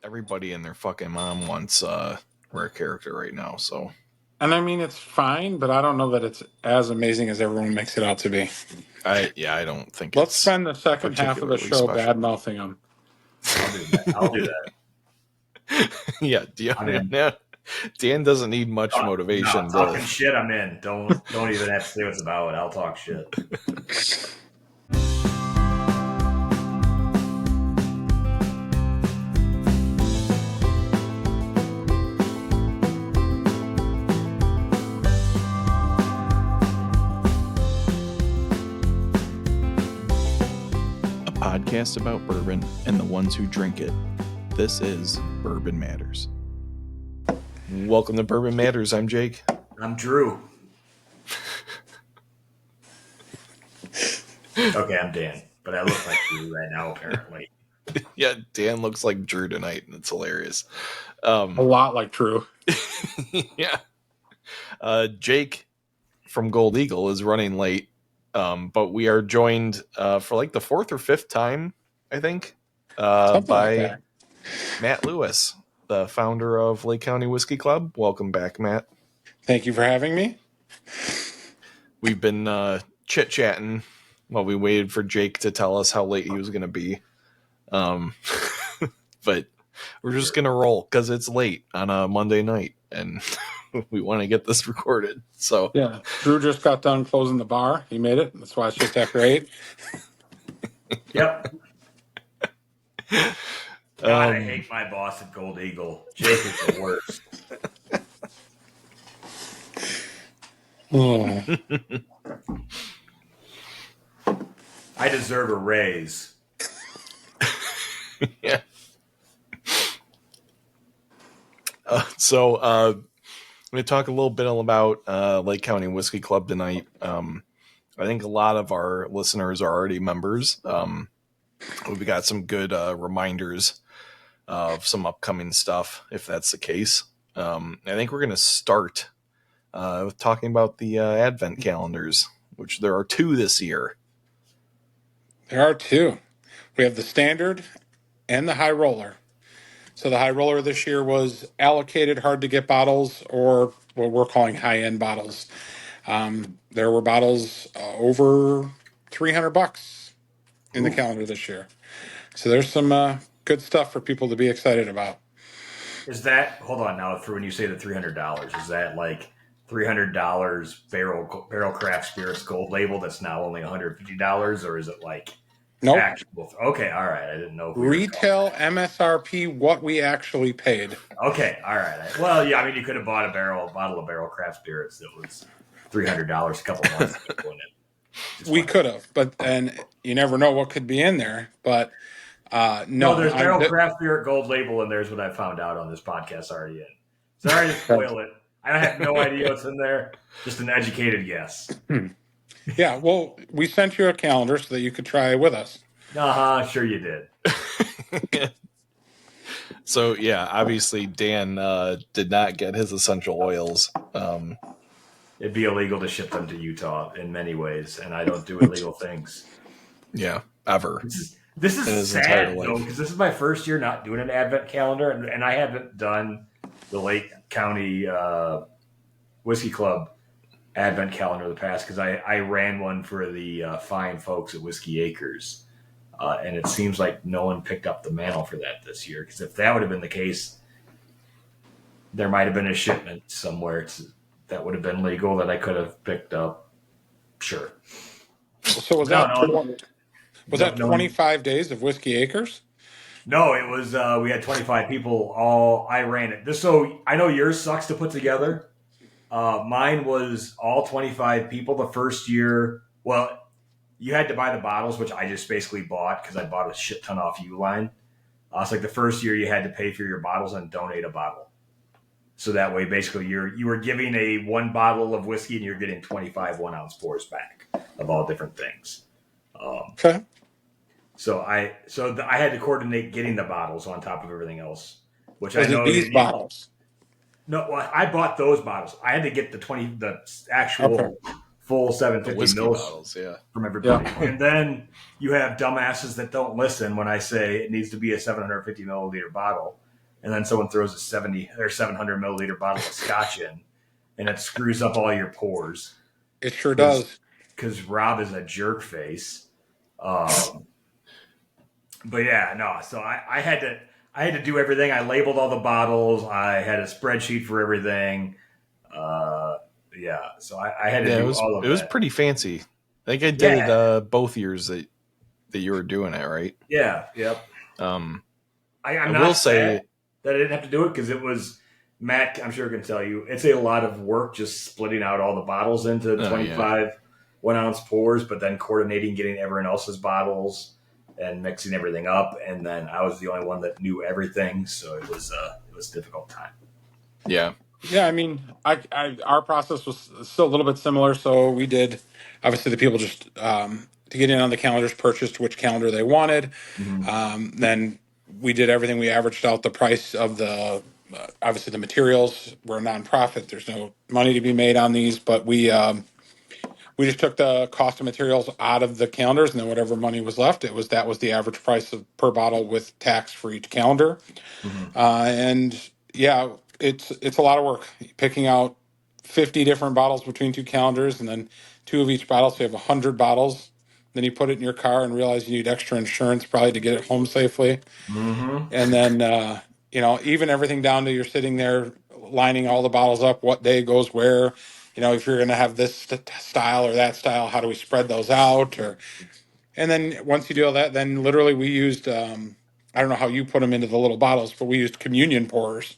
everybody and their fucking mom wants rare character right now. So, and I mean it's fine, but I don't know that it's as amazing as everyone makes it out to be. I don't think. Let's it's spend the second half of the show bad mouthing them. I'll do that. Yeah, Dan doesn't need much motivation. Talking shit, I'm in. Don't even have to say what's about it. I'll talk shit. Podcast about bourbon and the ones who drink it. This is Bourbon Matters. Welcome to Bourbon Matters. I'm Jake. I'm Drew. Okay, I'm Dan, but I look like Drew right now, apparently. Yeah, Dan looks like Drew tonight, and it's hilarious. A lot like Drew. Yeah. Jake from Gold Eagle is running late. But we are joined for like the fourth or fifth time, I think, by Matt Lewis, the founder of Lake County Whiskey Club. Welcome back, Matt. Thank you for having me. We've been chit-chatting while we waited for Jake to tell us how late he was going to be. But we're just going to roll because it's late on a Monday night, and we want to get this recorded. So yeah, Drew just got done closing the bar. He made it. That's why it's just after 8. Yep. God, I hate my boss at Gold Eagle. Jake is the worst. I deserve a raise. Yeah. So I'm going to talk a little bit about Lake County Whiskey Club tonight. I think a lot of our listeners are already members. We've got some good reminders of some upcoming stuff, if that's the case. I think we're going to start with talking about the Advent calendars, which there are 2 this year. There are 2. We have the Standard and the High Roller. So the High Roller this year was allocated hard-to-get bottles, or what we're calling high-end bottles. There were bottles over $300 in the calendar this year. So there's some good stuff for people to be excited about. Is that, hold on now, for when you say the $300, is that like $300 barrel craft spirits gold label that's now only $150, or is it like actual? Okay, all right. I didn't know. Retail MSRP, what we actually paid. Okay, all right. Well, yeah, I mean, you could have bought a bottle of barrel craft spirits that was $300 a couple months ago, wouldn't it? We could have, and you never know what could be in there. But no, there's barrel craft spirit gold label, and there's what I found out on this podcast already in. Sorry to spoil it. I have no idea what's in there. Just an educated guess. Yeah, well, we sent you a calendar so that you could try it with us. Sure you did. So, yeah, obviously Dan did not get his essential oils. It'd be illegal to ship them to Utah in many ways, and I don't do illegal things. Yeah, ever. This is sad, though, because this is my first year not doing an Advent calendar, and I haven't done the Lake County Whiskey Club Advent calendar in the past, because I ran one for the fine folks at Whiskey Acres, and it seems like no one picked up the mantle for that this year, because if that would have been the case, there might have been a shipment somewhere that would have been legal that I could have picked up. Sure. So was that 25 days of Whiskey Acres? No, it was, we had 25 people. I ran it. So I know yours sucks to put together. Mine was all 25 people the first year. Well, you had to buy the bottles, which I just basically bought because I bought a shit ton off Uline. It's like the first year you had to pay for your bottles and donate a bottle. So that way, basically, you were giving a 1 bottle of whiskey and you're getting 25 1-ounce pours back of all different things. Okay. So I had to coordinate getting the bottles on top of everything else, which I know these bottles. No, well, I bought those bottles. I had to get the actual full 750 mils bottles, from everybody. Yeah. And then you have dumbasses that don't listen when I say it needs to be a 750 milliliter bottle. and then someone throws a 70 or 700 milliliter bottle of scotch in, and it screws up all your pours. It sure does. Because Rob is a jerk face. But yeah, no. So I had to do everything. I labeled all the bottles. I had a spreadsheet for everything. Yeah. So I had to do all of it. It was pretty fancy. I think I did it both years that you were doing it, right? Yeah. Yep. I'm not will say that I didn't have to do it because it was Matt. I'm sure can tell you it's a lot of work just splitting out all the bottles into 25 1 ounce pours, but then coordinating getting everyone else's bottles and mixing everything up. And then I was the only one that knew everything, so it was a difficult time. Yeah. Yeah, I mean, our process was still a little bit similar. So we did, obviously, the people just to get in on the calendars purchased which calendar they wanted. Mm-hmm. Then we did everything. We averaged out the price of the obviously the materials. We're a nonprofit. There's no money to be made on these, but we just took the cost of materials out of the calendars, and then whatever money was left, that was the average price per bottle with tax for each calendar. Mm-hmm. And yeah, it's a lot of work picking out 50 different bottles between two calendars, and then 2 of each bottle. So you have 100 bottles. Then you put it in your car and realize you need extra insurance probably to get it home safely. Mm-hmm. And then even everything down to you're sitting there lining all the bottles up, what day goes where. If you're going to have this style or that style, how do we spread those out? And then once you do all that, then literally we used, I don't know how you put them into the little bottles, but we used communion pourers.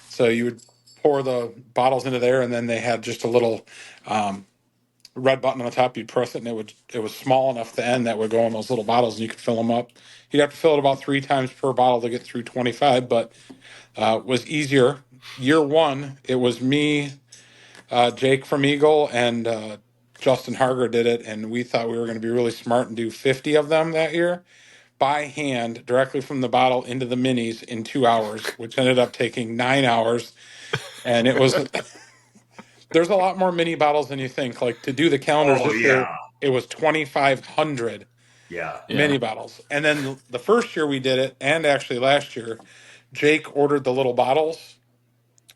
So you would pour the bottles into there, and then they had just a little red button on the top. You'd press it, and it was small enough the end that would go in those little bottles, and you could fill them up. You'd have to fill it about 3 times per bottle to get through 25, but was easier. Year one, it was me, Jake from Eagle, and Justin Harger did it, and we thought we were going to be really smart and do 50 of them that year by hand, directly from the bottle into the minis in 2 hours, which ended up taking 9 hours. And it was, there's a lot more mini bottles than you think. Like to do the calendars this year, it was 2,500 mini bottles. And then the first year we did it, and actually last year, Jake ordered the little bottles.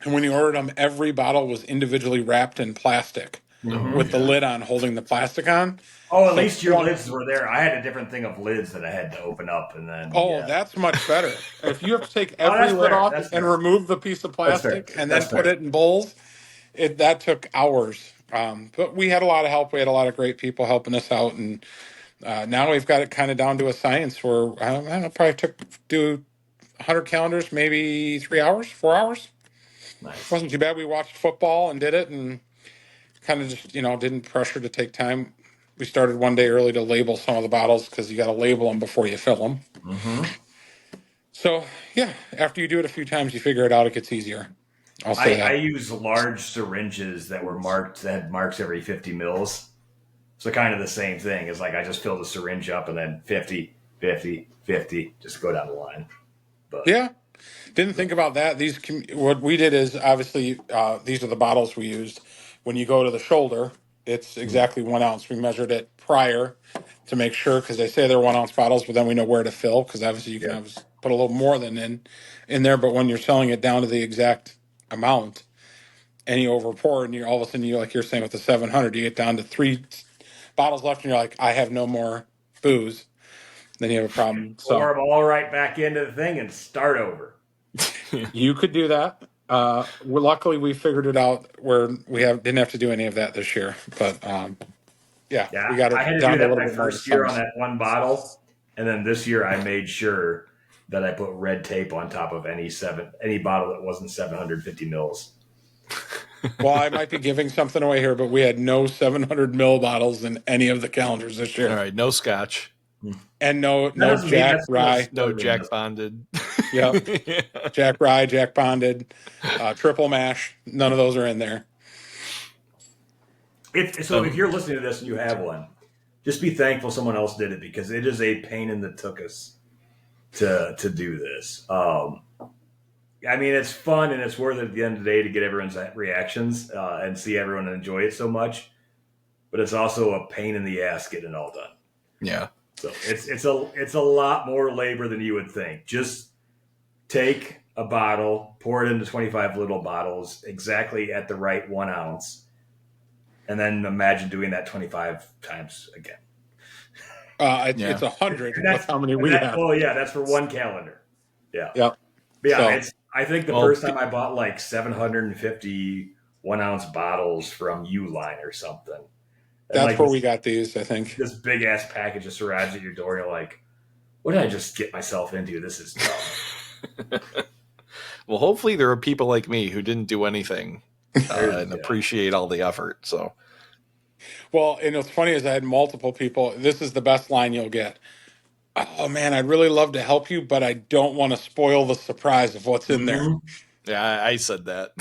And when he ordered them, every bottle was individually wrapped in plastic with the lid on, holding the plastic on. Oh, at least your lids were there. I had a different thing of lids that I had to open up, and then. That's much better. If you have to take every lid off and remove the piece of plastic and then put it in bowls, that took hours. But we had a lot of help. We had a lot of great people helping us out, and now we've got it kind of down to a science where I don't know, probably do 100 calendars, maybe 3 hours, 4 hours. Nice. Wasn't too bad. We watched football and did it, and kind of just didn't pressure to take time. We started one day early to label some of the bottles because you got to label them before you fill them. Mm-hmm. So yeah, after you do it a few times, you figure it out. It gets easier. I use large syringes that were marked, that had marks every 50 mils. So kind of the same thing. It's like I just fill the syringe up and then 50, 50, 50, just go down the line. But yeah, didn't think about that. What we did is obviously these are the bottles we used. When you go to the shoulder, it's exactly 1 ounce. We measured it prior to make sure, because they say they're 1 ounce bottles, but then we know where to fill, because obviously you can put a little more than in there. But when you're selling it down to the exact amount and you over pour, and all of a sudden like you're saying with the 700, you get down to 3 bottles left, and you're like, I have no more booze. Then you have a problem. Pour them all right back into the thing and start over. You could do that. Luckily, we figured it out where we didn't have to do any of that this year. But we got it. I had to do that my first year on that one bottle, and then this year I made sure that I put red tape on top of any bottle that wasn't 750 mils. Well, I might be giving something away here, but we had no 700 mil bottles in any of the calendars this year. All right, no scotch. And no Jack Rye. No Jack Bonded. Yep. Jack Rye, Jack Bonded, Triple Mash. None of those are in there. If you're listening to this and you have one, just be thankful someone else did it, because it is a pain in the tuchus to do this. I mean, it's fun and it's worth it at the end of the day to get everyone's reactions and see everyone enjoy it so much. But it's also a pain in the ass getting it all done. Yeah. So it's a lot more labor than you would think. Just take a bottle, pour it into 25 little bottles, exactly at the right 1 ounce, and then imagine doing that 25 times again. It's 100. That's how many we have. Well, yeah, that's for one calendar. Yeah. Yep. But yeah, So, I think the first time I bought like 750 1-ounce bottles from Uline or something. And that's like where we got these, I think. This big ass package just arrives at your door. You're like, what did I just get myself into? This is dumb. Well, hopefully there are people like me who didn't do anything and appreciate all the effort. So, well, and what's funny is I had multiple people. This is the best line you'll get. Oh man, I'd really love to help you, but I don't want to spoil the surprise of what's in there. Yeah, I said that.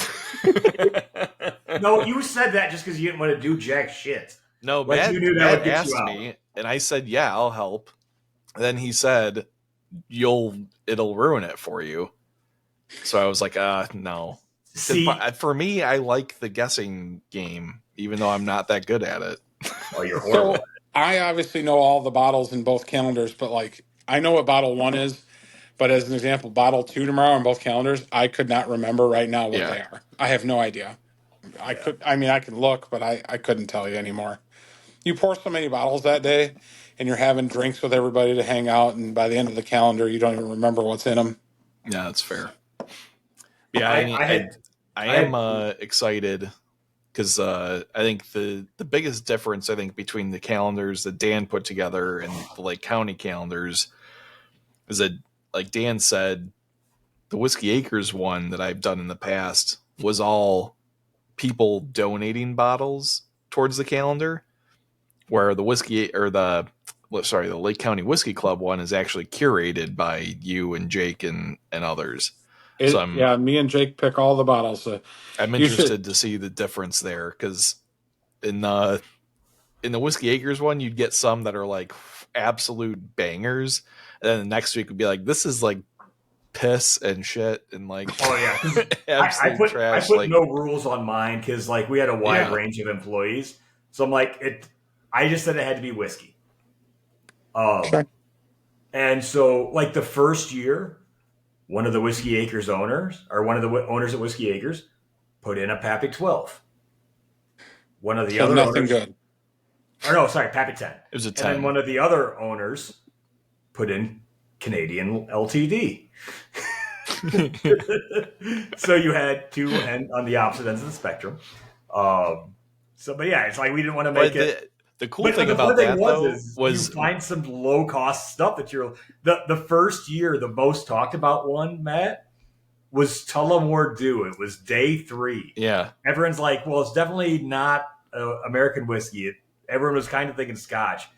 No, you said that just because you didn't want to do jack shit. No, Matt, Matt asked me, and I said, "Yeah, I'll help." Then he said, "It'll ruin it for you." So I was like, no. See, for me, I like the guessing game, even though I'm not that good at it. Oh, you're horrible. So I obviously know all the bottles in both calendars, but like I know what bottle 1 is. But as an example, bottle 2 tomorrow on both calendars, I could not remember right now what they are. I have no idea. I can look, but I couldn't tell you anymore. You pour so many bottles that day, and you're having drinks with everybody to hang out, and by the end of the calendar, you don't even remember what's in them. Yeah, that's fair. Yeah, I am excited because I think the biggest difference between the calendars that Dan put together and the Lake County calendars is that, like Dan said, the Whiskey Acres one that I've done in the past was all people donating bottles towards the calendar, where the the Lake County Whiskey Club one is actually curated by you and Jake and others. Me and Jake pick all the bottles. I'm interested to see the difference there, because in the Whiskey Acres one, you'd get some that are like absolute bangers, and then the next week would be like, this is like piss and shit and like absolute trash. I put no rules on mine because like we had a wide range of employees, so I'm like I just said it had to be whiskey. Sure. And so like the first year, one of the Whiskey Acres owners, or one of the owners at Whiskey Acres, put in a Pappy 12. One of the other nothing owners, good. Or no, sorry, Pappy 10. It was a 10. And then one of the other owners put in Canadian LTD. So you had two on the opposite ends of the spectrum. But yeah, it's like we didn't want to make it. The cool thing about that was you find some low cost stuff that you're the first year. The most talked about one, Matt, was Tullamore Dew. It was day 3. Yeah, everyone's like, well, it's definitely not American whiskey. Everyone was kind of thinking Scotch,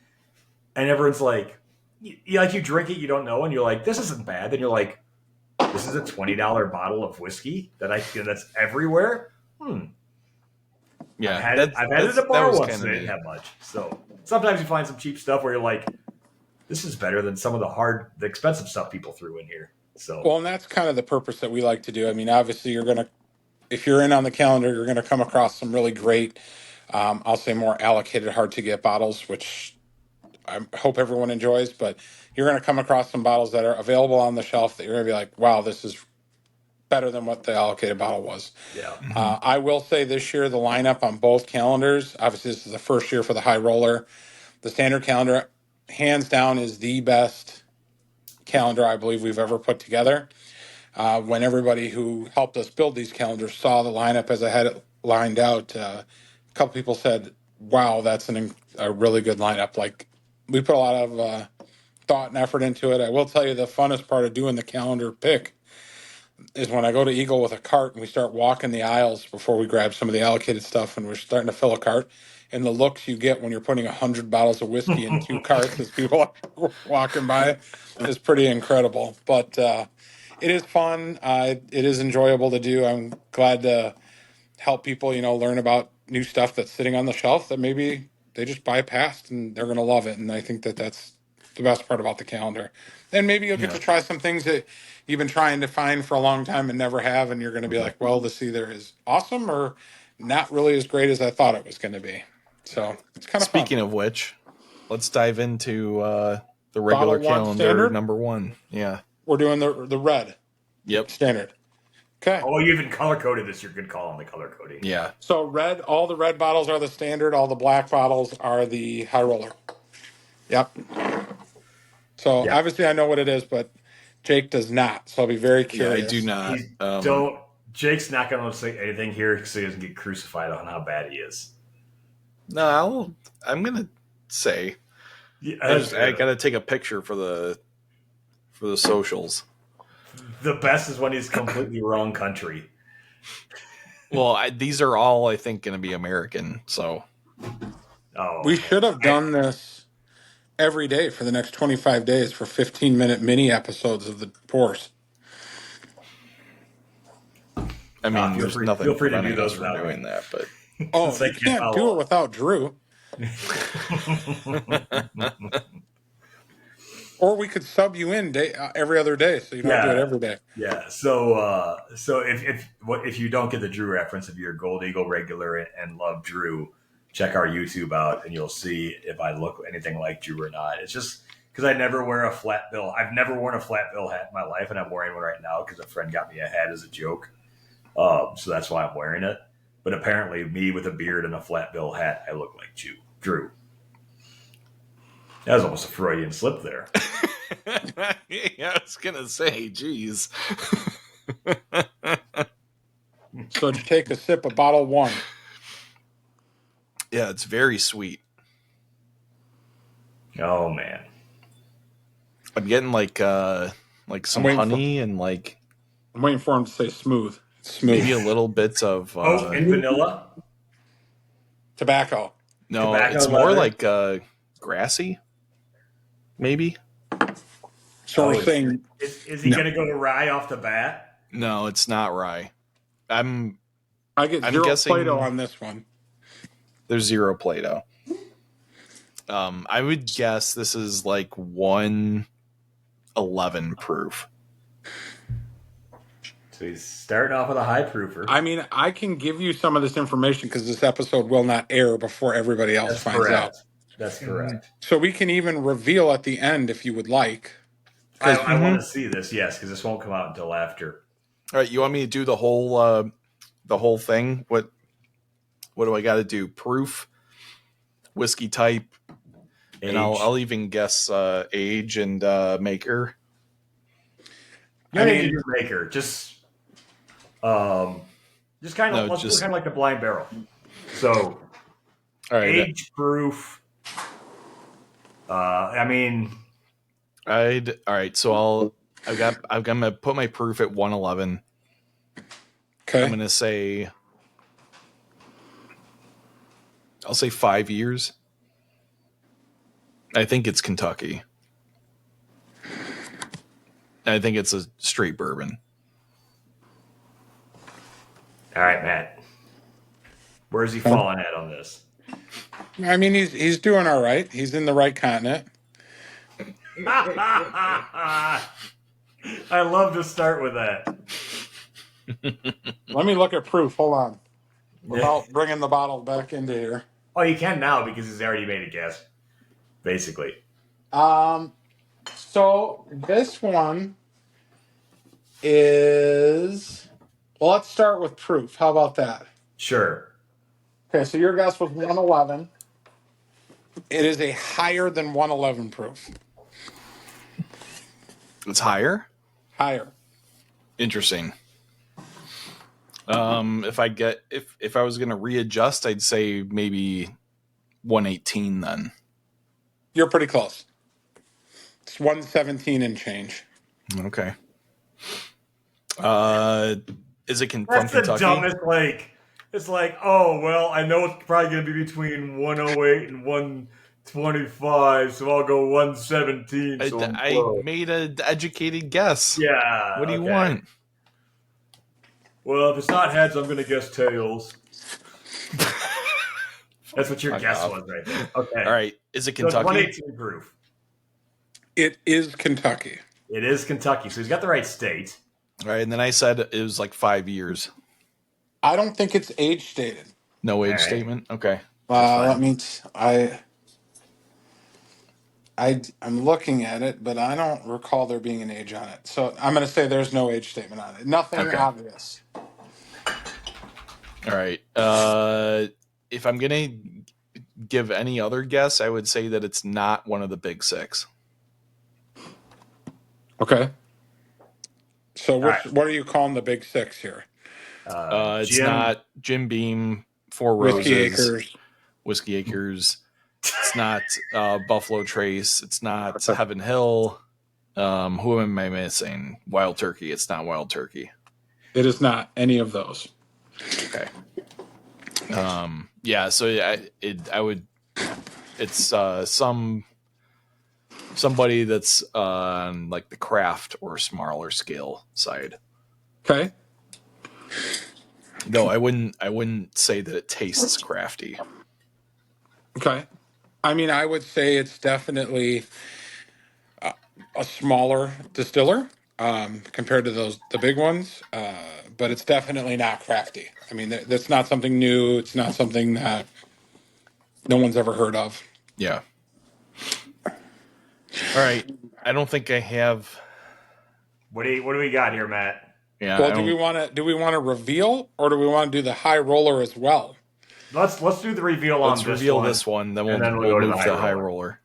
and everyone's like, you drink it, you don't know, and you're like, this isn't bad. Then you're like, this is a $20 bottle of whiskey that's everywhere. Yeah, I've had it at a bar once and I didn't have much. So sometimes you find some cheap stuff where you're like, this is better than some of the expensive stuff people threw in here. So well, and that's kind of the purpose that we like to do. I mean, obviously if you're in on the calendar, you're going to come across some really great, I'll say more allocated, hard to get bottles, which I hope everyone enjoys, but you're going to come across some bottles that are available on the shelf that you're going to be like, wow, this is better than what the allocated bottle was. Yeah. I will say this year, the lineup on both calendars, obviously this is the first year for the High Roller. The standard calendar, hands down, is the best calendar I believe we've ever put together. When everybody who helped us build these calendars saw the lineup as I had it lined out, a couple people said, wow, that's a really good lineup. Like, we put a lot of thought and effort into it. I will tell you the funnest part of doing the calendar pick is when I go to Eagle with a cart and we start walking the aisles before we grab some of the allocated stuff, and we're starting to fill a cart, and the looks you get when you're putting 100 bottles of whiskey in 2 carts as people are walking by is pretty incredible. But it is fun. It is enjoyable to do. I'm glad to help people, learn about new stuff that's sitting on the shelf that maybe they just bypassed and they're going to love it. And I think that that's the best part about the calendar. And maybe you'll get to try some things that you've been trying to find for a long time and never have. And you're going to be like, well, this either is awesome or not really as great as I thought it was going to be. So it's kind of fun. Speaking of which, let's dive into the regular calendar, number 1. Yeah. We're doing the red. Yep. Standard. Okay. Oh, you even color coded this. You're good call on the color coding. Yeah. So red, all the red bottles are the standard. All the black bottles are the high roller. Yep. So Yeah. obviously I know what it is, but Jake does not. So I'll be very Yeah, curious. I do not. Don't. Jake's not going to say anything here because he doesn't get crucified on how bad he is. No, I'm gonna say. Yeah, I gotta take a picture for the socials. The best is when he's completely wrong country. Well, these are all, I think, going to be American. So We should have done this every day for the next 25 days for 15-minute mini episodes of the Pours. I mean, there's nothing feel free to do preventing those us from without doing me. that, but Oh, Since I you can't can't do follow. it without Drew. Or we could sub you in every other day, so you don't do it every day. Yeah. So if you don't get the Drew reference, if you're a Gold Eagle regular and love Drew, check our YouTube out and you'll see if I look anything like Drew or not. It's just because I never wear a flat bill. I've never worn a flat bill hat in my life, and I'm wearing one right now because a friend got me a hat as a joke. So that's why I'm wearing it. But apparently, me with a beard and a flat bill hat, I look like Drew. That was almost a Freudian slip there. yeah, I was gonna say, geez. So to take a sip of bottle one. Yeah, it's very sweet. Oh man, I'm getting like some honey and like I'm waiting for him to say smooth. Smooth. maybe a little bits of and vanilla. Tobacco. No, Tobacco it's more leather? like grassy, maybe. So we're saying Is he going to go to rye off the bat? No, it's not rye. I get zero guessing Play-Doh on this one. There's zero Play-Doh. I would guess this is like 111 proof. So he's starting off with a high proofer. I mean, I can give you some of this information because this episode will not air before everybody else finds out. That's correct. So we can even reveal at the end if you would like. I want to see this, yes, because this won't come out until after. All right, you want me to do the whole thing? What do I got to do? Proof, whiskey type, Age. and I'll even guess age and maker. You don't need to do maker. Just kind of let's do kind of like the blind barrel. So, all right, age, proof. all right. So I'm gonna put my proof at 111. Okay. I'm gonna say, I'll say 5 years. I think it's Kentucky. I think it's a straight bourbon. All right, Matt. Where's he falling at on this? I mean, he's doing all right. He's in the right continent. I love to start with that. Let me look at proof. Hold on. Without bringing the bottle back into here. Oh, you can now because he's already made a guess, basically. So this one is... Well, let's start with proof. How about that? Sure. Okay, so your guess was 111. It is a higher than 111 proof. It's higher? Higher. Interesting. If I was gonna readjust, I'd say maybe 118 then. You're pretty close. It's 117 and change. Okay. Is it from That's Kentucky? the dumbest, it's like, oh, well, I know it's probably going to be between 108 and 125, so I'll go 117. I made an educated guess. Yeah. What do you want? Well, if it's not heads, I'm going to guess tails. That's what your guess was right there. Okay. All right. Is it So it's Kentucky? 118 proof. It is Kentucky. It is Kentucky, so he's got the right state. All right. And then I said it was like 5 years. I don't think it's age stated. No age All right. statement? Okay. That means I'm looking at it, but I don't recall there being an age on it. So I'm going to say there's no age statement on it. Nothing Okay. obvious. All right. If I'm gonna give any other guess, I would say that it's not one of the big six. Okay. So right. what are you calling the big six here? It's Jim, not Jim Beam, Four Whiskey Roses, Acres. Whiskey Acres. It's not Buffalo Trace. It's not Okay. Heaven Hill. Who am I missing? Wild Turkey. It's not Wild Turkey. It is not any of those. Okay. Yeah. So I would. It's somebody that's on like the craft or smaller scale side. Okay. No, I wouldn't say that it tastes crafty. Okay. I mean, I would say it's definitely a smaller distiller compared to the big ones, but it's definitely not crafty. I mean, that's not something new. It's not something that no one's ever heard of. Yeah. All right. I don't think I have. what do we got here, Matt? Yeah. Well, do we want to reveal, or do we want to do the high roller as well? Let's do the reveal on Let's this reveal one. this one, then and then we'll go to move the to the high roller.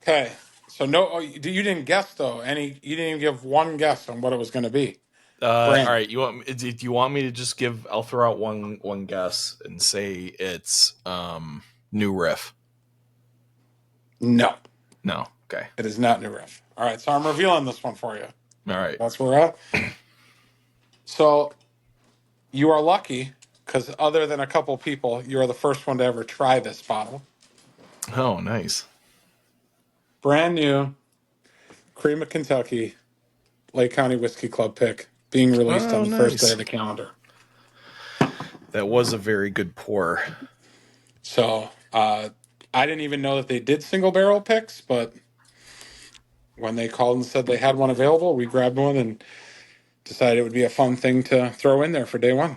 Okay. So you didn't guess though. You didn't even give one guess on what it was going to be. All right. Do you want me to just give? I'll throw out one guess and say it's New Riff. No, No. Okay. it is not New Riff. All right. So I'm revealing this one for you. All right. That's where we're at. So you are lucky because other than a couple people, you are the first one to ever try this bottle. Oh, nice. Brand new, Cream of Kentucky, Lake County Whiskey Club pick being released on the first day of the calendar. That was a very good pour. So I didn't even know that they did single barrel picks, but when they called and said they had one available, we grabbed one and decided it would be a fun thing to throw in there for day one.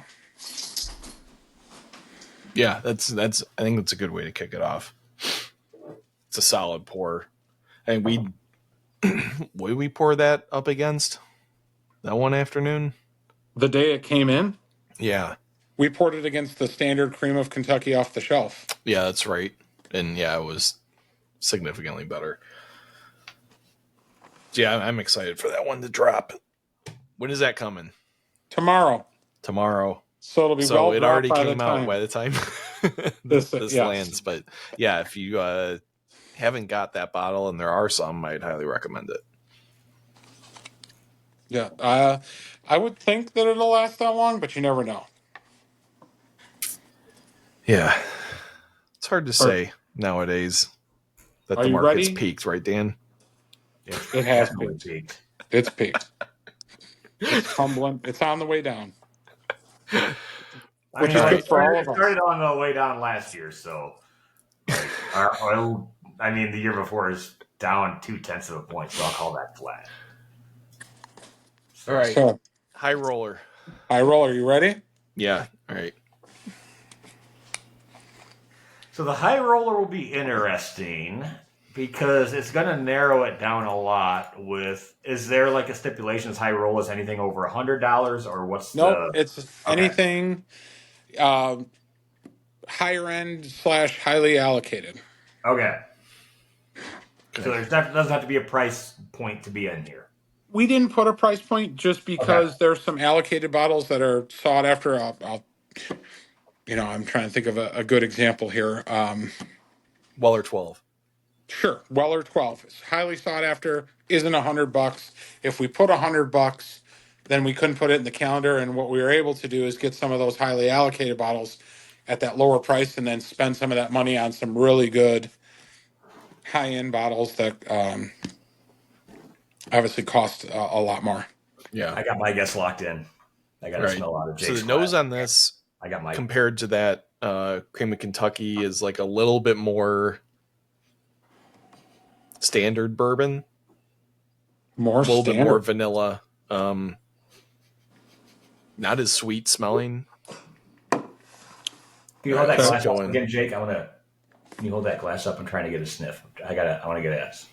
Yeah, that's. I think that's a good way to kick it off. It's a solid pour. And what did we pour that up against? That one afternoon? The day it came in, Yeah. we poured it against the standard Cream of Kentucky off the shelf. Yeah, that's right. And yeah, it was significantly better. Yeah, I'm excited for that one to drop. When is that coming? Tomorrow. So it'll be well it already by came the out time. by the time this lands. But yeah, if you haven't got that bottle and there are some, I'd highly recommend it. Yeah, I would think that it'll last that long, but you never know. Yeah, it's hard to say nowadays that the market's peaked, right, Dan? It has peaked. It's peaked. It's tumbling. It's on the way down. Which is good for all of us. It started on the way down last year, so our oil, the year before is down 0.2 of a point, so I'll call that flat. All right. So, high roller. High roller, you ready? Yeah. All right. So the high roller will be interesting because it's going to narrow it down a lot. Is there like a stipulation as high roll is anything over $100 or what's it's anything higher end / highly allocated. Okay. So there doesn't have to be a price point to be in here. We didn't put a price point just because there's some allocated bottles that are sought after. I'm trying to think of a good example here. Weller 12. Sure, Weller 12 is highly sought after. Isn't $100. If we put $100, then we couldn't put it in the calendar. And what we were able to do is get some of those highly allocated bottles at that lower price, and then spend some of that money on some really good high-end bottles that obviously cost a lot more. Yeah, I got my guess locked in. I got to smell out of Jake's. So the nose on this, I got my compared to that Cream of Kentucky is like a little bit more standard bourbon, a little bit more vanilla, not as sweet smelling. Can you hold that glass up again, Jake? Can you hold that glass up? I'm trying to get a sniff. I want to get an S.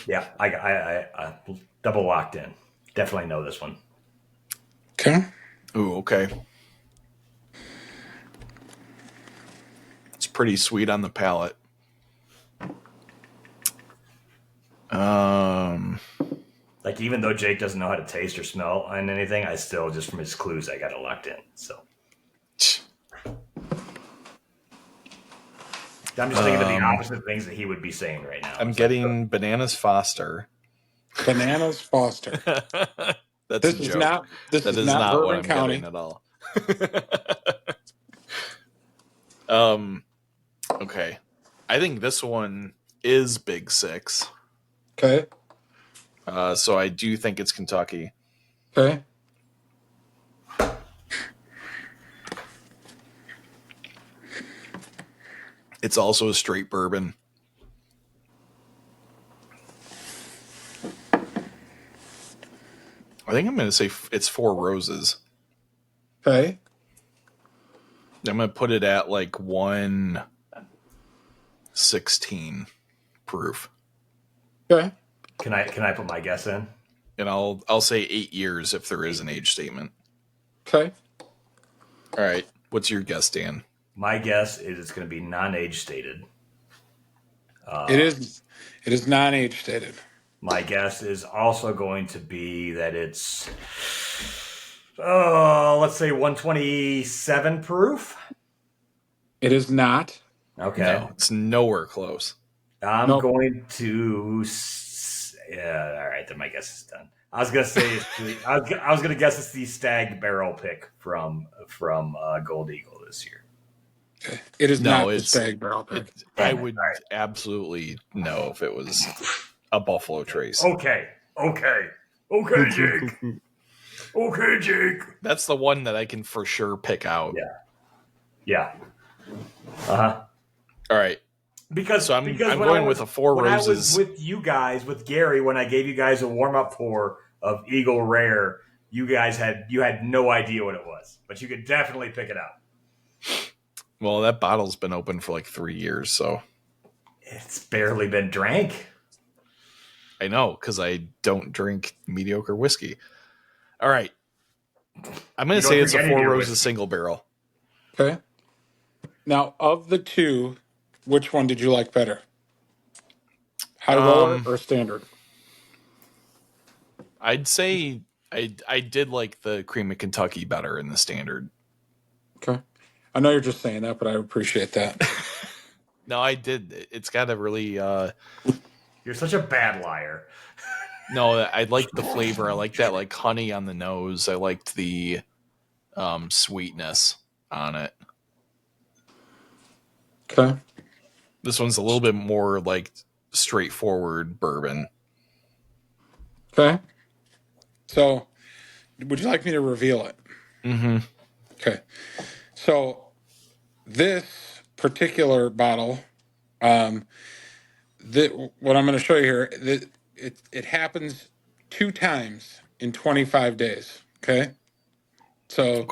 Yeah, I double locked in. Definitely know this one. Okay. Ooh, okay. It's pretty sweet on the palate. Like, even though Jake doesn't know how to taste or smell on anything, I still, just from his clues, I got it locked in. So I'm just thinking of the opposite things that he would be saying right now. I'm getting Bananas Foster. Bananas Foster. That's This a is joke. not. This That is is not not what Bourbon I'm County. getting at all. Okay. I think this one is Big Six. Okay. So I do think it's Kentucky. Okay. It's also a straight bourbon. I think I'm going to say it's Four Roses. Okay. I'm going to put it at like 116 proof. Okay. Can I put my guess in? And I'll say 8 years if there is an age statement. Okay. All right. What's your guess, Dan? My guess is it's going to be non-age stated. It is non-age stated. My guess is also going to be that it's, let's say 127 proof. It is not. Okay. No, it's nowhere close. I'm going to. Yeah, all right. Then my guess is done. I was gonna say I was gonna guess it's the Stag Barrel pick from Gold Eagle this year. It is No, not the it's Stag Barrel pick. I would absolutely know if it was a Buffalo Trace. Okay, Jake. Okay, Jake. That's the one that I can for sure pick out. Yeah. Uh-huh. All right. Because I'm when going with a Four when Roses. I was with you guys, with Gary, when I gave you guys a warm up pour of Eagle Rare, you had no idea what it was, but you could definitely pick it out. Well, that bottle's been open for like 3 years, so it's barely been drank. I know, because I don't drink mediocre whiskey. All right. I'm going to say it's a Four Roses single barrel. Okay. Now, of the two, which one did you like better? High roller or standard? I'd say I did like the Cream of Kentucky better in the standard. Okay. I know you're just saying that, but I appreciate that. No, I did. It's got a really... You're such a bad liar. No, I liked the flavor. I like that like honey on the nose. I liked the sweetness on it. Okay. This one's a little bit more like straightforward bourbon. Okay. So, would you like me to reveal it? Mm-hmm. Okay. So, this particular bottle, what I'm going to show you here, it happens 2 times in 25 days. Okay. So,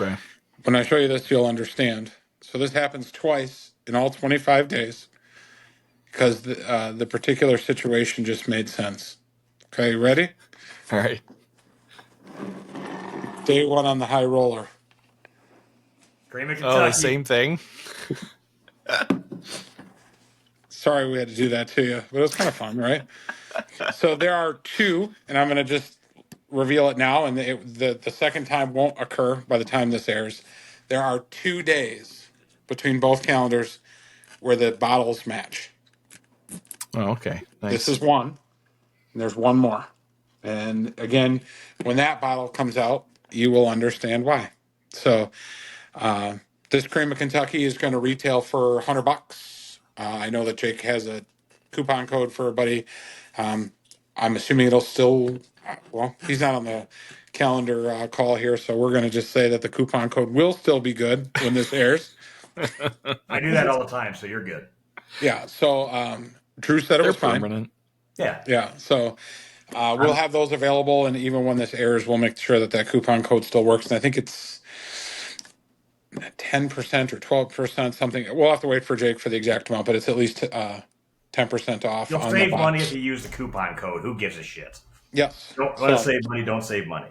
when I show you this, you'll understand. So, this happens twice in all 25 days because the particular situation just made sense. Okay. Ready? All right. Day 1 on the high roller. Cream of Kentucky. Oh, the same thing. Sorry we had to do that to you, but it was kind of fun, right? So there are 2, and I'm going to just reveal it now, and the second time won't occur by the time this airs. There are 2 days between both calendars where the bottles match. Oh, okay. Nice. This is one, and there's one more. And again, when that bottle comes out, you will understand why. So this Cream of Kentucky is going to retail for $100. I know that Jake has a coupon code for everybody. I'm assuming it'll still, well, he's not on the calendar call here, so we're going to just say that the coupon code will still be good when this airs. I do that all the time, so you're good. Yeah, so Drew said it was permanent. Fine. Yeah, so we'll have those available, and even when this airs, we'll make sure that that coupon code still works. And I think it's 10% or 12%, something. We'll have to wait for Jake for the exact amount, but it's at least 10% off. You'll on save the money bottles. if you use the coupon code. Who gives a shit? Yes. Don't want to save money. Don't save money.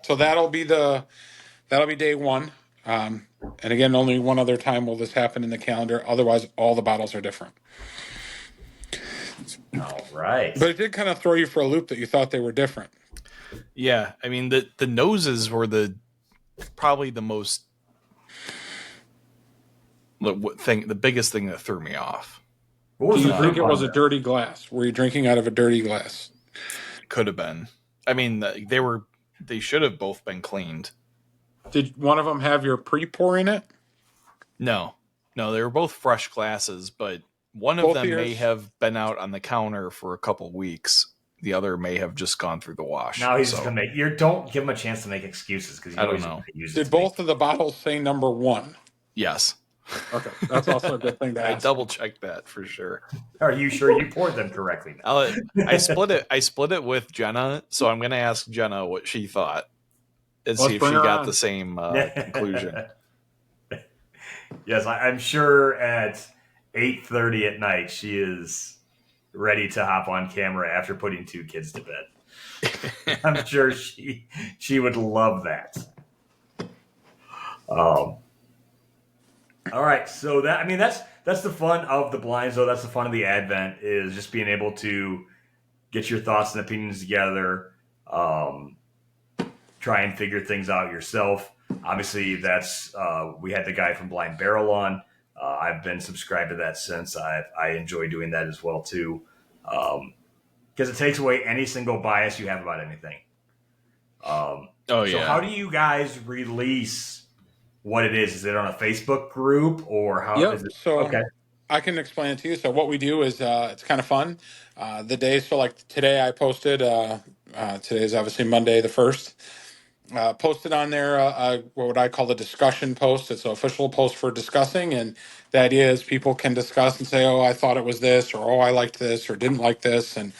So that'll be day one. And again, only one other time will this happen in the calendar. Otherwise, all the bottles are different. All right. But it did kind of throw you for a loop that you thought they were different. Yeah, I mean the noses were probably the most the biggest thing that threw me off. What was Do you the think fruit it was a on dirty glass? Were you drinking out of a dirty glass? Could have been. I mean, they should have both been cleaned. Did one of them have your pre-pour in it? No, they were both fresh glasses, but one of Both them of may yours? have been out on the counter for a couple weeks. The other may have just gone through the wash. Now he's just gonna make. Don't give him a chance to make excuses because I don't know. Did both of the bottles say number 1? Yes. Okay, that's also a good thing to I ask. double checked that for sure. Are you sure you poured them correctly? Now? I split it with Jenna, so I'm gonna ask Jenna what she thought and see if she got the same conclusion. Yes, I'm sure at 8:30 at night she is ready to hop on camera after putting 2 kids to bed. I'm sure she would love that. All right, so that's the fun of the blinds, though. That's the fun of the Advent, is just being able to get your thoughts and opinions together, try and figure things out yourself. Obviously, that's we had the guy from Blind Barrel on. I've been subscribed to that since. I enjoy doing that as well too, because it takes away any single bias you have about anything. So how do you guys release what it is? Is it on a Facebook group or how? Yep. Is it? So Okay. I can explain it to you. So what we do is it's kind of fun. The day, so like today I posted, today is obviously Monday the 1st. Posted on there what would I call the discussion post. It's an official post for discussing, and the idea is people can discuss and say, oh, I thought it was this, or oh, I liked this, or didn't like this, and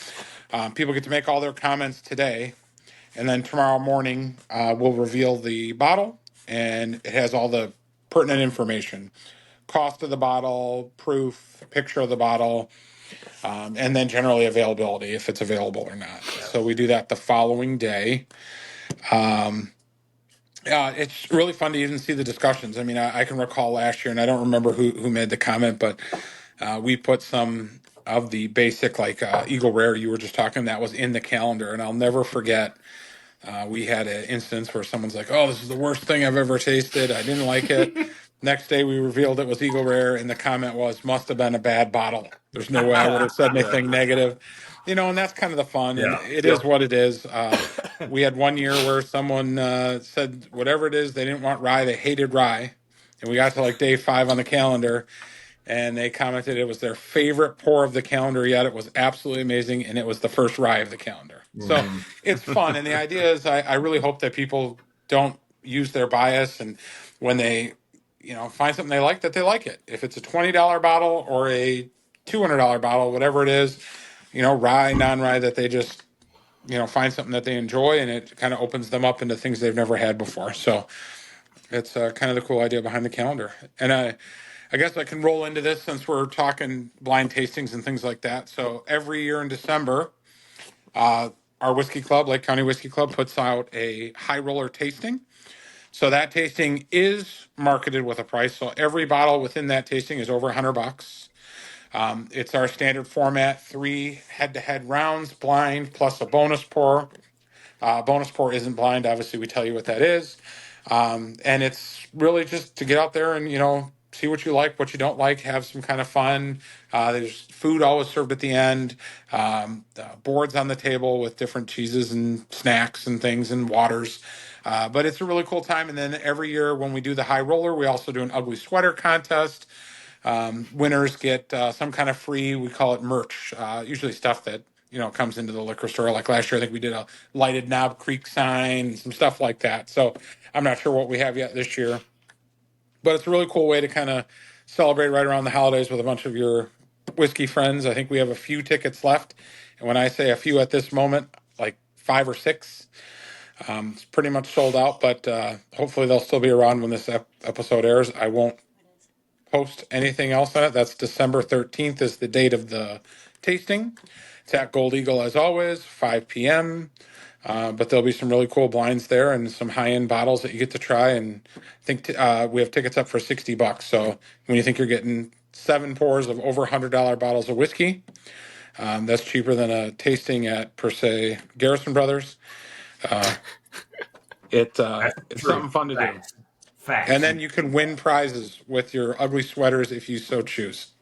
people get to make all their comments today. And then tomorrow morning, we'll reveal the bottle, and it has all the pertinent information: cost of the bottle, proof, picture of the bottle, and then generally availability, if it's available or not. So we do that the following day. It's really fun to even see the discussions. I mean, I can recall last year, and I don't remember who made the comment, but we put some of the basic, like Eagle Rare you were just talking, that was in the calendar. And I'll never forget, we had an instance where someone's like, oh, this is the worst thing I've ever tasted. I didn't like it. Next day, we revealed it was Eagle Rare, and the comment was, must have been a bad bottle. There's no way I would have said anything negative. And that's kind of the fun, and it is what it is. We had one year where someone said whatever it is, they didn't want rye, they hated rye. And we got to like day 5 on the calendar, and they commented it was their favorite pour of the calendar yet. It was absolutely amazing, and it was the first rye of the calendar. So it's fun, and the idea is I really hope that people don't use their bias, and when they find something they like, that they like it. If it's a $20 bottle or a $200 bottle, whatever it is, rye, non-rye, that they just find something that they enjoy, and it kind of opens them up into things they've never had before. So it's kind of the cool idea behind the calendar. And I guess I can roll into this since we're talking blind tastings and things like that. So every year in December, our whiskey club, Lake County Whiskey Club, puts out a high roller tasting. So that tasting is marketed with a price. So every bottle within that tasting is over $100. It's our standard format, 3 head-to-head rounds, blind, plus a bonus pour. Bonus pour isn't blind. Obviously, we tell you what that is. And it's really just to get out there and, see what you like, what you don't like, have some kind of fun. There's food always served at the end, boards on the table with different cheeses and snacks and things and waters. But it's a really cool time. And then every year when we do the high roller, we also do an ugly sweater contest. Winners get some kind of free, we call it merch, usually stuff that comes into the liquor store. Like last year, I think we did a lighted Knob Creek sign, some stuff like that. So I'm not sure what we have yet this year, but it's a really cool way to kind of celebrate right around the holidays with a bunch of your whiskey friends. I think we have a few tickets left, and when I say a few at this moment, like 5 or 6. It's pretty much sold out, but hopefully they'll still be around when this episode airs. I won't post anything else on it. That's December 13th is the date of the tasting. It's at Gold Eagle as always, 5 p.m. But there'll be some really cool blinds there and some high-end bottles that you get to try. And I think we have tickets up for $60. So when you think you're getting 7 pours of over $100 bottles of whiskey, that's cheaper than a tasting at, per se, Garrison Brothers. It's something fun to do. Facts. And then you can win prizes with your ugly sweaters if you so choose.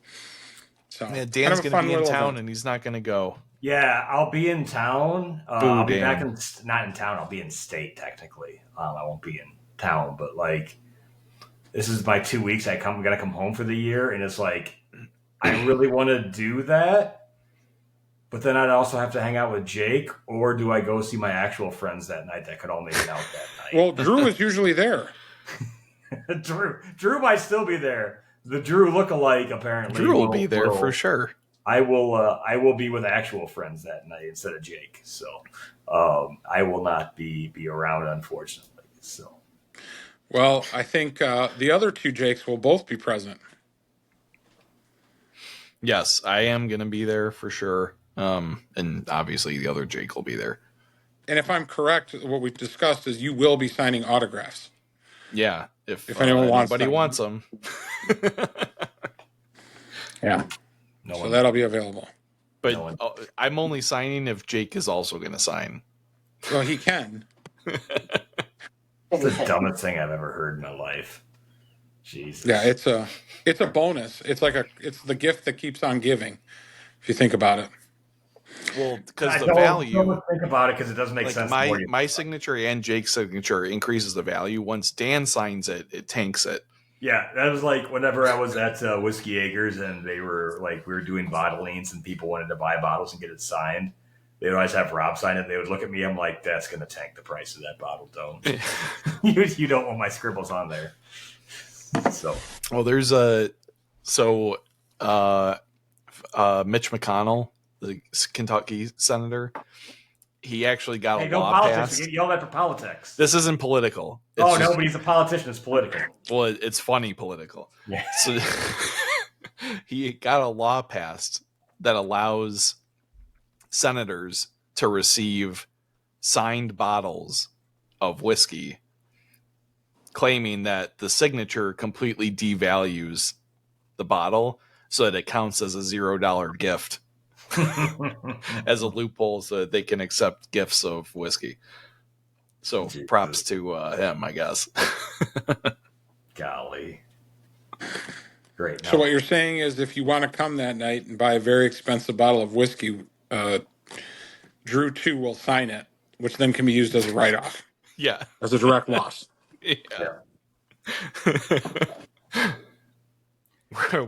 So Yeah, Dan's going to be in town and he's not going to go. Yeah, I'll be in town. I'll be Dan. back in, not in town. I'll be in state technically. I won't be in town, but like, this is my 2 weeks. I'm gonna come home for the year, and it's like, I really want to do that, but then I'd also have to hang out with Jake, or do I go see my actual friends that night that could all make it out that night? Well, Drew is usually there. Drew might still be there. The Drew lookalike apparently. Drew will be there for sure. I will be with actual friends that night instead of Jake. So I will not be around, unfortunately. So, well, I think the other 2 Jakes will both be present. Yes, I am going to be there for sure. And obviously the other Jake will be there. And if I'm correct, what we've discussed is you will be signing autographs. Yeah, if anyone wants them. Yeah. So that'll be available. But I'm only signing if Jake is also going to sign. Well, he can. It's the dumbest thing I've ever heard in my life. Jesus. Yeah, it's a bonus. It's the gift that keeps on giving, if you think about it. Well, because the value. Don't think about it because it doesn't make sense. My signature and Jake's signature increases the value. Once Dan signs it, it tanks it. Yeah, that was like whenever I was at Whiskey Acres and they were like, we were doing bottlings and people wanted to buy bottles and get it signed. They would always have Rob sign it. They would look at me. I'm like, that's going to tank the price of that bottle. Don't. You don't want my scribbles on there. So. Well, there's Mitch McConnell, the Kentucky senator. He actually got a law passed. You get yelled at for politics. This isn't political. No, but he's a politician. It's political. Well, it's funny political. Yeah. So he got a law passed that allows senators to receive signed bottles of whiskey, claiming that the signature completely devalues the bottle so that it counts as a $0 gift. As a loophole so that they can accept gifts of whiskey. So props to him, I guess. Golly. Great. So what you're saying is if you want to come that night and buy a very expensive bottle of whiskey, Drew 2 will sign it, which then can be used as a write-off. Yeah. As a direct loss. Yeah.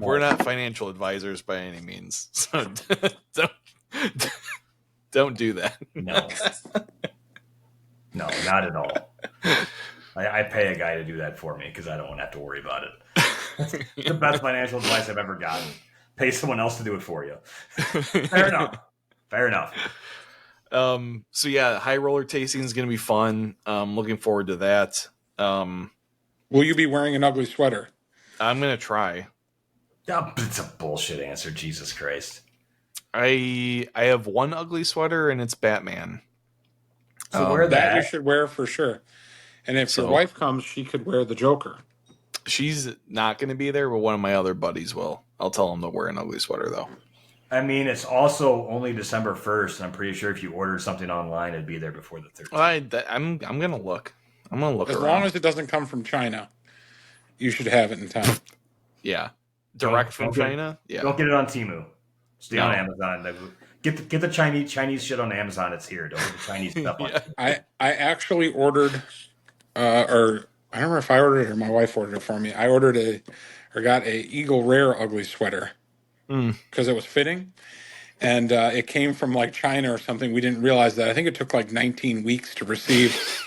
We're not financial advisors by any means, so don't do that. No, not at all. I pay a guy to do that for me because I don't want to have to worry about it. The best financial advice I've ever gotten. Pay someone else to do it for you. Fair enough. So yeah, high roller tasting is going to be fun. Looking forward to that. Will you be wearing an ugly sweater? I'm going to try. It's a bullshit answer. Jesus Christ. I have one ugly sweater and it's Batman. So wear that. You should wear for sure. And if your wife comes, she could wear the Joker. She's not going to be there, but one of my other buddies will. I'll tell him to wear an ugly sweater though. I mean, it's also only December 1st. And I'm pretty sure if you ordered something online, it'd be there before the 13th. I'm going to look. I'm going to look as around. long as it doesn't come from China, you should have it in time. Yeah. Direct from China? Yeah. Don't get it on Temu. Stay on Amazon. Get the Chinese shit on Amazon. It's here. Don't get the Chinese stuff on. I actually ordered, or I don't remember if I ordered it or my wife ordered it for me. I got a Eagle Rare ugly sweater because it was fitting, and it came from like China or something. We didn't realize that. I think it took like 19 weeks to receive.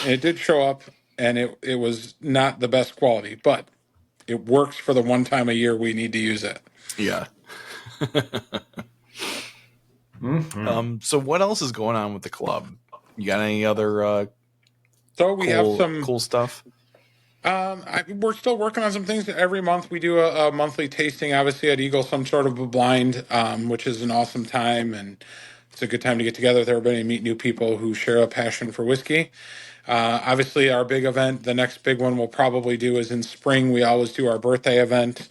It did show up, and it was not the best quality, but it works for the one time a year we need to use it. Yeah. So what else is going on with the club? You got any other so we have some cool stuff? We're still working on some things. Every month we do a monthly tasting, obviously at Eagle, some sort of a blind, which is an awesome time. And it's a good time to get together with everybody and meet new people who share a passion for whiskey. Obviously, our big event, the next big one we'll probably do is in spring. We always do our birthday event.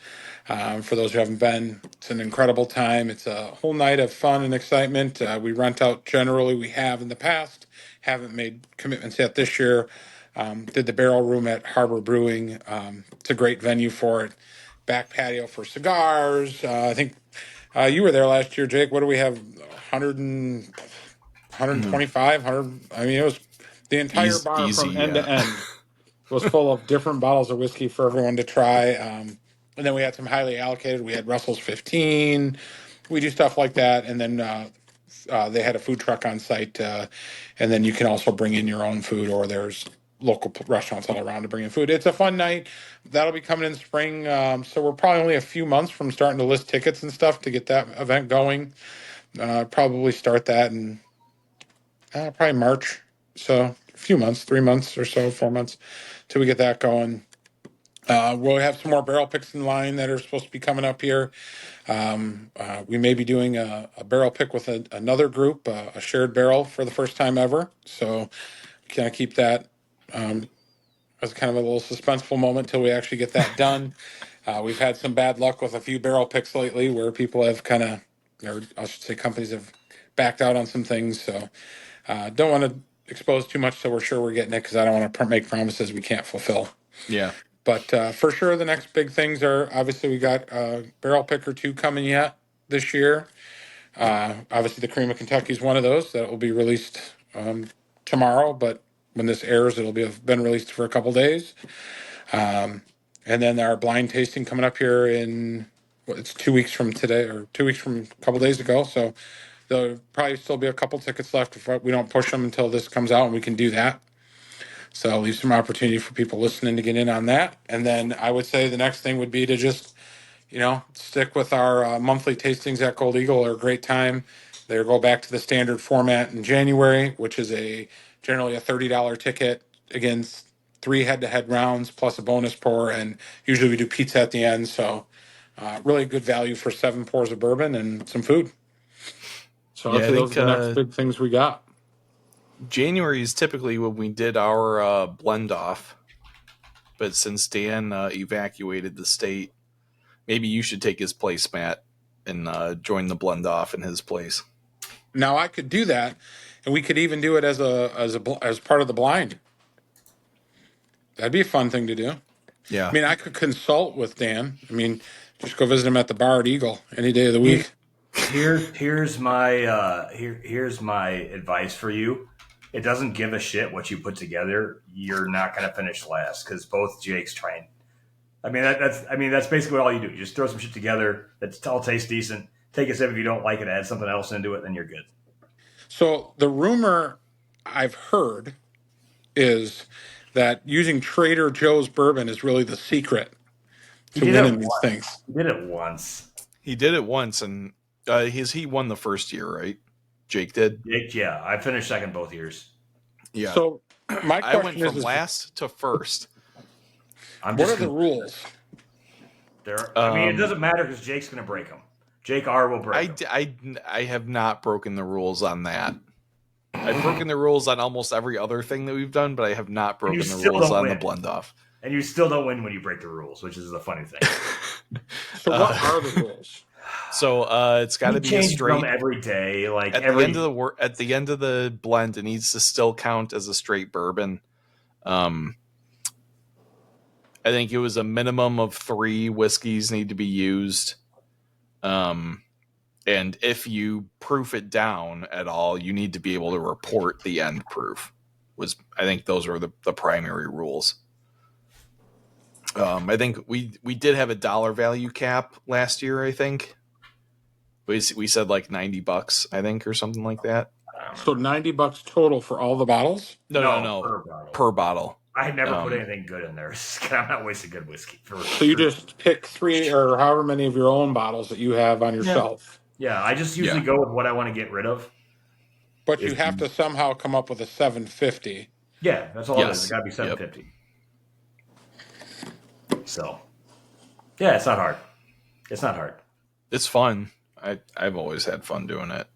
For those who haven't been, it's an incredible time. It's a whole night of fun and excitement. We rent out generally, we have in the past, haven't made commitments yet this year. Did the barrel room at Harbor Brewing. It's a great venue for it. Back patio for cigars. I think you were there last year, Jake. What do we have? 100 and 125, 100. I mean, it was the entire bar Easy, from end to end was full of different bottles of whiskey for everyone to try. And then we had some highly allocated. We had Russell's 15. We do stuff like that. And then they had a food truck on site. And then you can also bring in your own food, or there's local restaurants all around to bring in food. It's a fun night. That'll be coming in spring. So we're probably only a few months from starting to list tickets and stuff to get that event going. Probably start that in probably March. So a few months, 3 months or so, 4 months till we get that going. We'll have some more barrel picks in line that are supposed to be coming up here. We may be doing a barrel pick with another group, a shared barrel for the first time ever. So kind of keep that as kind of a little suspenseful moment till we actually get that done. We've had some bad luck with a few barrel picks lately where people have kind of, or I should say companies have backed out on some things. So don't want to expose too much so we're sure we're getting it, because I don't want to make promises we can't fulfill. Yeah. But for sure, the next big things are obviously we got Barrel Picker 2 coming yet this year. Obviously, the Cream of Kentucky is one of those that will be released tomorrow, but when this airs, it'll have been released for a couple days. And then our blind tasting coming up here in, it's 2 weeks from today, or 2 weeks from a couple days ago. So there'll probably still be a couple tickets left if we don't push them until this comes out, and we can do that. So I'll leave some opportunity for people listening to get in on that. And then I would say the next thing would be to just, stick with our monthly tastings at Gold Eagle. Are a great time. They go back to the standard format in January, which is generally a $30 ticket against 3 head-to-head rounds plus a bonus pour, and usually we do pizza at the end. So really good value for 7 pours of bourbon and some food. So Yeah, those are the next big things we got. January is typically when we did our blend off, but since Dan evacuated the state, maybe you should take his place, Matt, and join the blend off in his place. Now I could do that, and we could even do it as part of the blind. That'd be a fun thing to do. Yeah. I mean, I could consult with Dan. I mean, just go visit him at the bar at Eagle any day of the week. Here's my advice for you. It doesn't give a shit what you put together. You're not going to finish last, because both Jakes trying. I mean, that's basically all you do. You just throw some shit together that all tastes decent. Take a sip. If you don't like it, add something else into it, then you're good. So the rumor I've heard is that using Trader Joe's bourbon is really the secret to winning these things. He did it once. He did it once, and he won the first year, right? Jake did? Jake, yeah. I finished second both years. Yeah. So my question I went from last to first. What are the rules? It doesn't matter, because Jake's going to break them. Jake R will break them. I have not broken the rules on that. I've broken the rules on almost every other thing that we've done, but I have not broken the rules on the blend off. And you still don't win when you break the rules, which is the funny thing. So what are the rules? So it's got to be a straight every day. Like at the end of the blend, it needs to still count as a straight bourbon. I think it was a minimum of 3 whiskeys need to be used. And if you proof it down at all, you need to be able to report the end proof. I think those were the primary rules. I think we did have a dollar value cap last year. I think we said like $90, I think, or something like that. So $90 total for all the bottles? No. Per bottle. I had never put anything good in there. I'm not wasting good whiskey. So you just pick 3 or however many of your own bottles that you have on your shelf. Yeah, I just usually go with what I want to get rid of. But you have to somehow come up with a 750. Yeah, that's all it is. It's got to be 750. So, yeah, it's not hard. It's not hard. It's fun. I've always had fun doing it.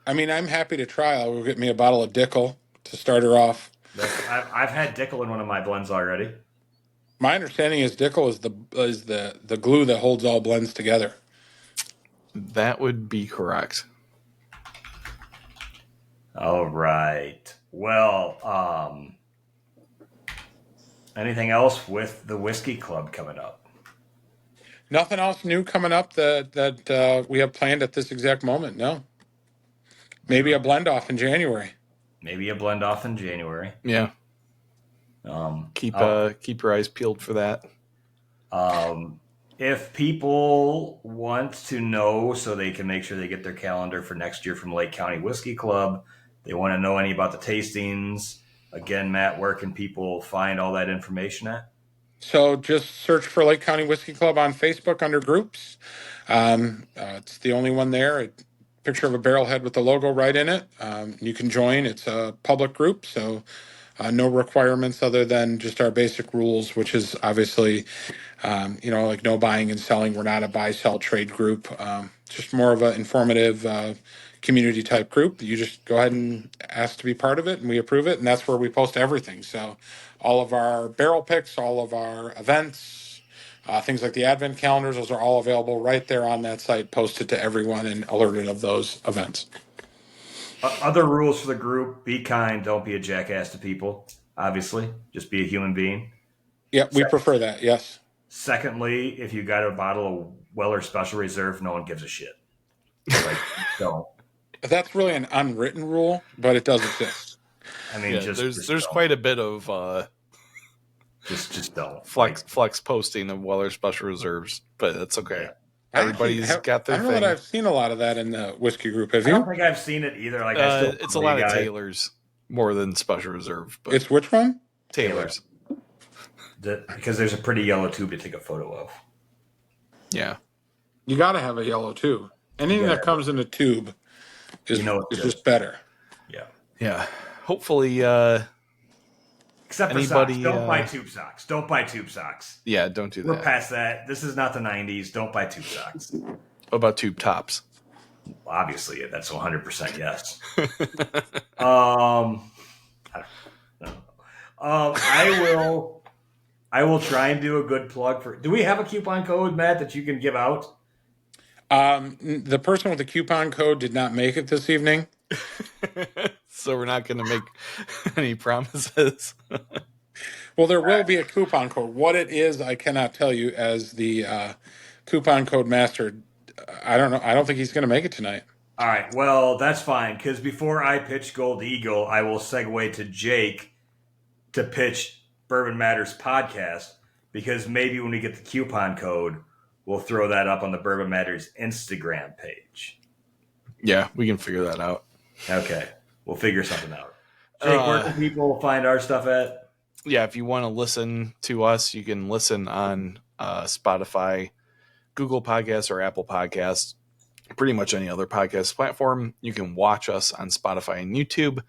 I mean, I'm happy to try. I'll get me a bottle of Dickel to start her off. I've had Dickel in one of my blends already. My understanding is Dickel is the glue that holds all blends together. That would be correct. All right. Well, anything else with the Whiskey Club coming up? Nothing else new coming up that we have planned at this exact moment. No. Maybe a blend off in January. Maybe a blend off in January. Yeah. Keep your eyes peeled for that. If people want to know so they can make sure they get their calendar for next year from Lake County Whiskey Club, they want to know any about the tastings. Again, Matt, where can people find all that information at? So just search for Lake County Whiskey Club on Facebook under groups. It's the only one there. A picture of a barrelhead with the logo right in it. You can join. It's a public group, so no requirements other than just our basic rules, which is obviously, like no buying and selling. We're not a buy-sell trade group. Just more of an informative community type group. You just go ahead and ask to be part of it, and we approve it, and that's where we post everything. So all of our barrel picks, all of our events, things like the advent calendars, those are all available right there on that site, posted to everyone and alerted of those events. Other rules for the group: be kind, don't be a jackass to people. Obviously, just be a human being. Yeah, we prefer that. Yes. Secondly, if you got a bottle of Weller Special Reserve, no one gives a shit. Like, don't. That's really an unwritten rule, but it does exist. I mean, Yeah, just there's don't. quite a bit of just don't flex posting of Weller Special Reserves, but that's okay. Yeah. Everybody's got their I don't know thing. that I've seen a lot of that in the whiskey group. Have I you? don't think I've seen it either. Like, It's a lot of Taylors more than Special Reserve. But It's which one? Taylors. Because there's a pretty yellow tube to take a photo of. Yeah. You got to have a yellow tube. Anything that comes in a tube is just better. Yeah. Yeah. Hopefully, Except for anybody, socks. Don't buy tube socks. Don't buy tube socks. yeah, don't do We're that. past that. This is not the 90s. Don't buy tube socks. What about tube tops? Obviously, that's 100% yes. I don't know. I will try and do a good plug for. Do we have a coupon code, Matt, that you can give out? The person with the coupon code did not make it this evening. So we're not going to make any promises. Well, there will be a coupon code. What it is, I cannot tell you as the coupon code master. I don't know. I don't think he's going to make it tonight. All right. Well, that's fine, because before I pitch Gold Eagle, I will segue to Jake to pitch Bourbon Matters podcast, because maybe when we get the coupon code, we'll throw that up on the Bourbon Matters Instagram page. Yeah, we can figure that out. Okay. We'll figure something out. Jake, where can people find our stuff at? Yeah, if you want to listen to us, you can listen on Spotify, Google Podcasts, or Apple Podcasts. Pretty much any other podcast platform. You can watch us on Spotify and YouTube.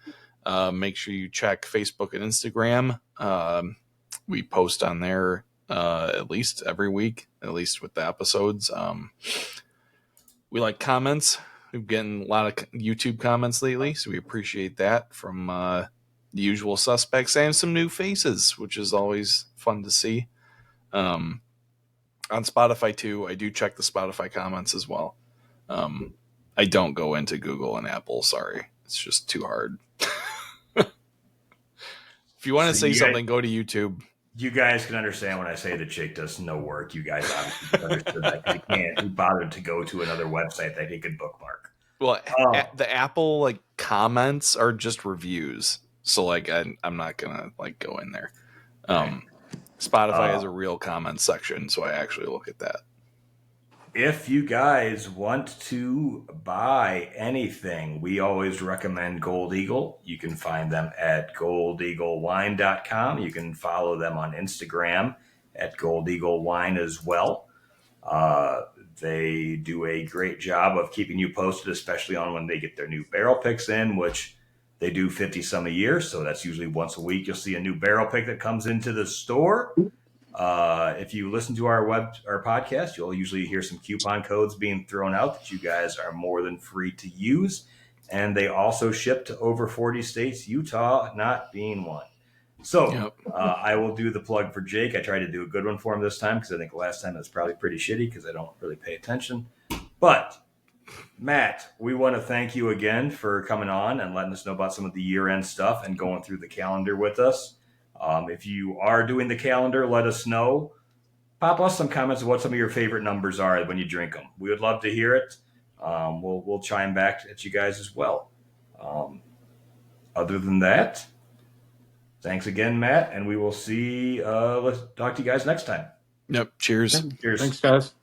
Make sure you check Facebook and Instagram. We post on there at least every week, at least with the episodes. We like comments. We've gotten a lot of YouTube comments lately, so we appreciate that from the usual suspects and some new faces, which is always fun to see. On Spotify too, I do check the Spotify comments as well. I don't go into Google and Apple. Sorry, it's just too hard. If you want to say something, go to YouTube. You guys can understand when I say that Jake does no work. You guys obviously understood that, because he can't. He bothered to go to another website that he could bookmark. Well, the Apple comments are just reviews, so I'm not gonna go in there. Spotify has a real comment section, so I actually look at that. If you guys want to buy anything, we always recommend Gold Eagle. You can find them at goldeaglewine.com. You can follow them on Instagram at Gold Eagle Wine as well. They do a great job of keeping you posted, especially on when they get their new barrel picks in, which they do 50 some a year. So that's usually once a week. You'll see a new barrel pick that comes into the store. If you listen to our podcast, you'll usually hear some coupon codes being thrown out that you guys are more than free to use. And they also ship to over 40 states, Utah not being one. So I will do the plug for Jake. I tried to do a good one for him this time because I think last time it was probably pretty shitty because I don't really pay attention. But Matt, we want to thank you again for coming on and letting us know about some of the year-end stuff and going through the calendar with us. If you are doing the calendar, let us know. Pop us some comments of what some of your favorite numbers are when you drink them. We would love to hear it. We'll chime back at you guys as well. Other than that, thanks again, Matt, and we will let's talk to you guys next time. Yep. Cheers. Thanks, guys.